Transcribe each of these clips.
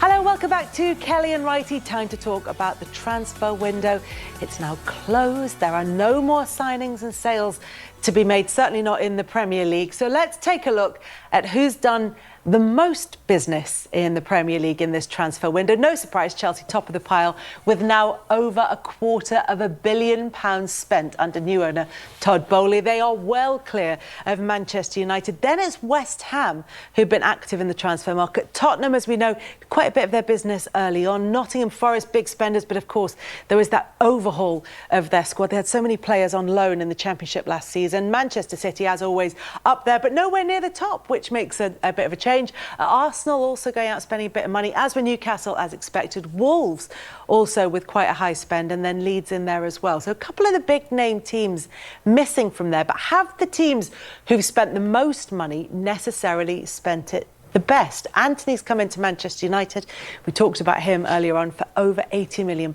Hello, welcome back to Kelly and Wrighty. Time to talk about the transfer window. It's now closed. There are no more signings and sales to be made, certainly not in the Premier League. So let's take a look at who's done the most business in the Premier League in this transfer window. No surprise, Chelsea top of the pile with now over £250 million spent under new owner Todd Boehly. They are well clear of Manchester United. Then it's West Ham who've been active in the transfer market. Tottenham, as we know, quite a bit of their business early on. Nottingham Forest, big spenders, but of course there was that overhaul of their squad. They had so many players on loan in the Championship last season. Manchester City, as always, up there, but nowhere near the top, which makes a bit of a change. Arsenal also going out spending a bit of money, as were Newcastle, as expected. Wolves also with quite a high spend, and then Leeds in there as well. So a couple of the big name teams missing from there, but have the teams who've spent the most money necessarily spent it the best? Anthony's come into Manchester United. We talked about him earlier on for over £80 million.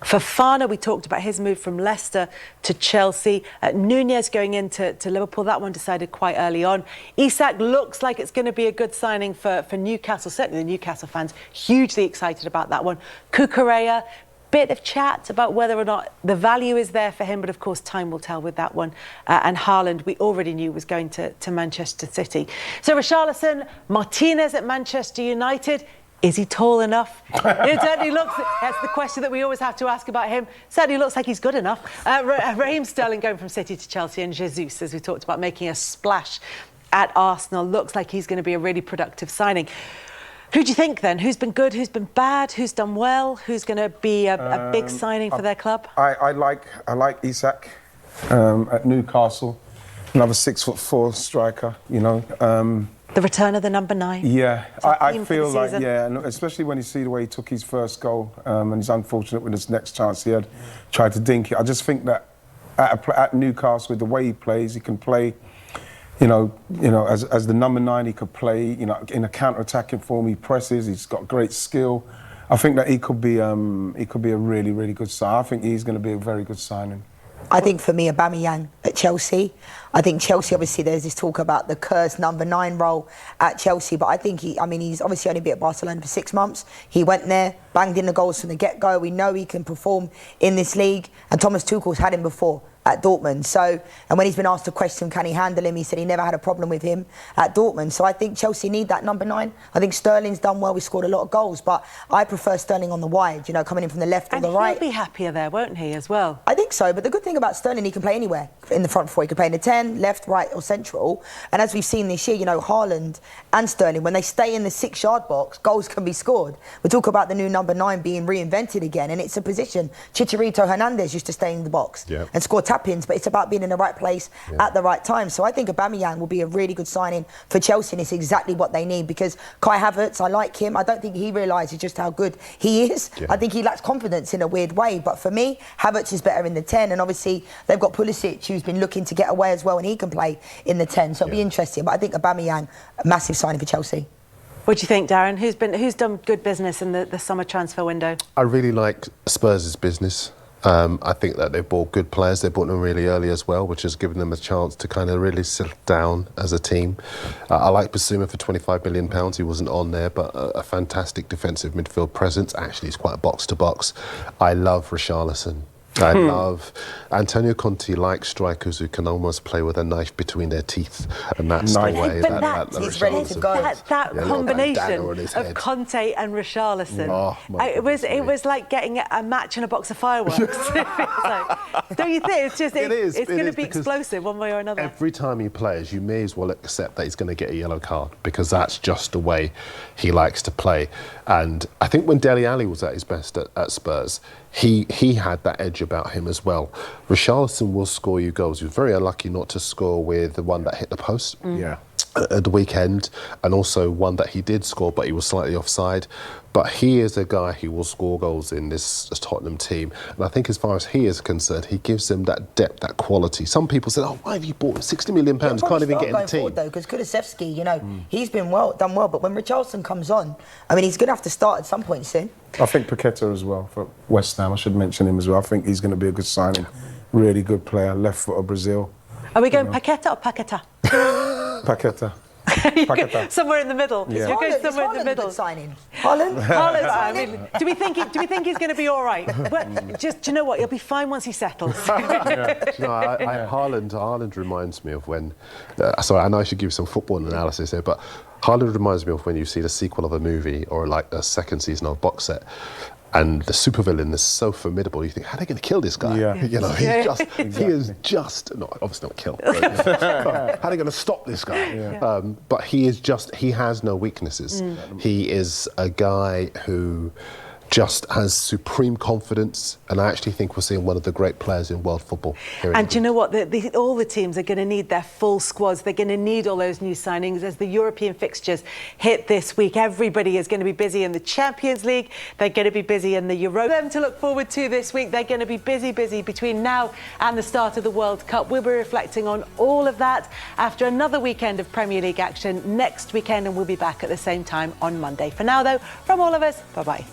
Fofana, we talked about his move from Leicester to Chelsea. Nunez going into Liverpool, that one decided quite early on. Isak looks like it's going to be a good signing for Newcastle. Certainly the Newcastle fans hugely excited about that one. Cucurella, bit of chat about whether or not the value is there for him, but of course time will tell with that one. And Haaland, we already knew was going to Manchester City. So Richarlison, Martinez at Manchester United. Is he tall enough? It certainly looks, that's the question that we always have to ask about him. Certainly looks like he's good enough. Raheem Sterling going from City to Chelsea, and Jesus, as we talked about, making a splash at Arsenal. Looks like he's going to be a really productive signing. Who do you think then? Who's been good? Who's been bad? Who's done well? Who's going to be a big signing for their club? I like Isak at Newcastle. Another 6'4" striker, you know. The return of the number 9. Yeah, I feel like, yeah, and especially when you see the way he took his first goal, and he's unfortunate with his next chance he had, tried to dink it. I just think that at Newcastle, with the way he plays, he can play, you know, as the number 9, he could play, you know, in a counter-attacking form. He presses. He's got great skill. I think that he could be a really, really good sign. I think he's going to be a very good signing. I think for me, Aubameyang at Chelsea. I think Chelsea, obviously, there's this talk about the cursed number 9 role at Chelsea, but I think he's obviously only been at Barcelona for 6 months. He went there, banged in the goals from the get-go. We know he can perform in this league, and Thomas Tuchel's had him before at Dortmund. So, and when he's been asked a question, can he handle him, he said he never had a problem with him at Dortmund. So I think Chelsea need that number 9. I think Sterling's done well. We scored a lot of goals, but I prefer Sterling on the wide, you know, coming in from the left or the right. And he'll be happier there, won't he, as well? I think so, but the good thing about Sterling, he can play anywhere in the front four. He can play in the 10, left, right or central. And as we've seen this year, you know, Haaland and Sterling, when they stay in the 6-yard box, goals can be scored. We talk about the new number 9 being reinvented again, and it's a position. Chicharito Hernandez used to stay in the box and score tap-ins, but it's about being in the right place at the right time. So I think Aubameyang will be a really good signing for Chelsea, and it's exactly what they need, because Kai Havertz, I like him. I don't think he realises just how good he is. I think he lacks confidence in a weird way, but for me, Havertz is better in the 10, and obviously they've got Pulisic, who's been looking to get away as well, and he can play in the 10, so it'll be interesting. But I think Aubameyang, a massive signing for Chelsea. What do you think, Darren? Who's done good business in the summer transfer window? I really like Spurs' business. I think that they've bought good players. They bought them really early as well, which has given them a chance to kind of really settle down as a team. I like Basuma for £25 million. He wasn't on there, but a fantastic defensive midfield presence. Actually, he's quite a box-to-box. I love Richarlison. I love Antonio Conte likes strikers who can almost play with a knife between their teeth, and that's the way that he's ready to go. That combination of Conte and Richarlison, it was like getting a match in a box of fireworks. Don't you think? It's going to be explosive one way or another. Every time he plays, you may as well accept that he's going to get a yellow card, because that's just the way he likes to play. And I think when Dele Alli was at his best at Spurs, he had that edge about him as well. Richarlison will score you goals. He was very unlucky not to score with the one that hit the post at the weekend, and also one that he did score, but he was slightly offside. But he is a guy who will score goals in this Tottenham team. And I think as far as he is concerned, he gives them that depth, that quality. Some people said, oh, why have you bought him? £60 million, can't even get in the team. Though, because Kulusevski, you know, he's been done well, but when Richarlison comes on, I mean, he's going to have to start at some point soon. I think Paqueta as well for West Ham. I should mention him as well. I think he's going to be a good signing. Really good player, left foot of Brazil. Are we going Paqueta or Paqueta? Paqueta. Somewhere in the middle. Yeah. You're going somewhere in the middle. Signing. Haaland? I mean, do we think he's going to be all right? But just, do you know what? He'll be fine once he settles. Haaland reminds me of when. Sorry, I know I should give you some football analysis here, but Haaland reminds me of when you see the sequel of a movie or like a second season of a box set. And the supervillain is so formidable. You think, how are they going to kill this guy? Yeah. You know, he is just obviously not kill. But, how are they going to stop this guy? Yeah. But he has no weaknesses. He is a guy who just has supreme confidence, and I actually think we're seeing one of the great players in world football here. And do you know what? All the teams are going to need their full squads. They're going to need all those new signings as the European fixtures hit this week. Everybody is going to be busy in the Champions League. They're going to be busy in the Euro. Them to look forward to this week. They're going to be busy between now and the start of the World Cup. We'll be reflecting on all of that after another weekend of Premier League action next weekend, and we'll be back at the same time on Monday. For now, though, from all of us, bye-bye.